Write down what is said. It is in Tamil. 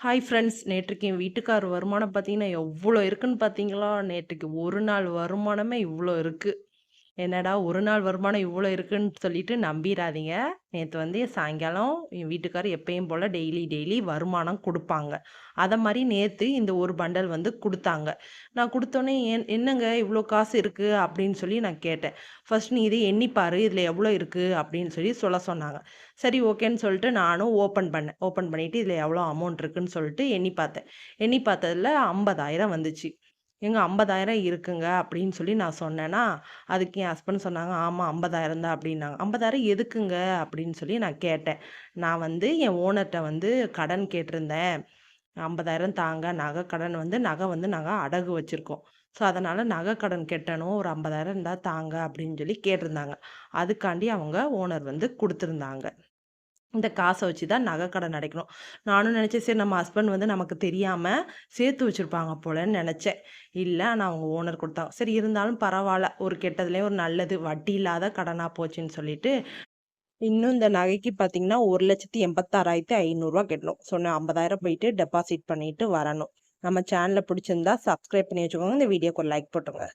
Hi friends. நேற்றுக்கு என் வீட்டுக்கார் வருமானம் பார்த்தீங்கன்னா, எவ்வளோ இருக்குன்னு பார்த்தீங்களா? நேற்றுக்கு ஒரு நாள் வருமானமே இவ்வளோ இருக்கு. என்னடா ஒரு நாள் வருமானம் இவ்வளோ இருக்குன்னு சொல்லிட்டு நம்பிராதீங்க. நேத்து வந்து சாயங்காலம் என் வீட்டுக்காரர் எப்பயும் போல டெய்லி டெய்லி வருமானம் குடுப்பாங்க. அத மாரி நேத்து இந்த ஒரு பண்டல் வந்து குடுத்தாங்க. நான் குடுத்தோனே என்னங்க இவ்ளோ காசு இருக்கு?" அப்படின்னு சொல்லி நான் கேட்டேன். "ஃபர்ஸ்ட் நீ இத எண்ணி பாரு. இதுல எவ்வளோ இருக்கு?" அப்படின்னு சொல்லி சொல்ல சொன்னாங்க. சரி ஓகேன்னு சொல்லிட்டு நானும் ஓப்பன் பண்ணேன். ஓப்பன் பண்ணிட்டு இதுல எவ்வளோ அமௌண்ட் இருக்குன்னு சொல்லிட்டு எண்ணி பார்த்தேன். எண்ணி பார்த்ததுல 50,000 வந்துச்சு. "ஏங்க 50,000 இருக்குங்க" அப்படின்னு சொல்லி நான் சொன்னேனா, அதுக்கு என் ஹஸ்பண்ட் சொன்னாங்க, "ஆமா 50,000 தான்" அப்படின்னாங்க. "50,000 எதுக்குங்க?" அப்படின்னு சொல்லி நான் கேட்டேன். "நான் வந்து என் ஓனர்ட்ட வந்து கடன் கேட்டிருந்தேன். 50,000 தாங்க. நகை கடன் வந்து நகை வந்து நாங்க அடகு வச்சிருக்கோம். ஸோ, அதனால நகை கடன் கட்டணும். ஒரு 50,000 இருந்தா தாங்க" அப்படின்னு சொல்லி கேட்டிருந்தாங்க. அதுக்காண்டி அவங்க ஓனர் வந்து குடுத்திருந்தாங்க. இந்த காச வச்சு தான் நகை கடன் அடைக்கணும். நானும் நெனச்சேன், சரி நம்ம ஹஸ்பண்ட் வந்து நமக்கு தெரியாம சேர்த்து வச்சிருப்பாங்க போலன்னு நெனச்சேன். இல்ல, ஆனா அவங்க ஓனர் குடுத்தாங்க. சரி இருந்தாலும் பரவால்ல. ஒரு கெட்டதுலயும் ஒரு நல்லது. வட்டி இல்லாத கடனா போச்சுன்னு சொல்லிட்டு, இன்னும் இந்த நகைக்கு பார்த்தீங்கன்னா, ரூ. 1,86,500 கட்டணும். சொன்ன 50,000 போயிட்டு டெபாசிட் பண்ணிட்டு வரணும். நம்ம சேனல பிடிச்சிருந்தா சப்ஸ்கிரைப் பண்ணி வச்சுக்கோங்க. இந்த வீடியோக்கு ஒரு லைக் போட்டுருங்க.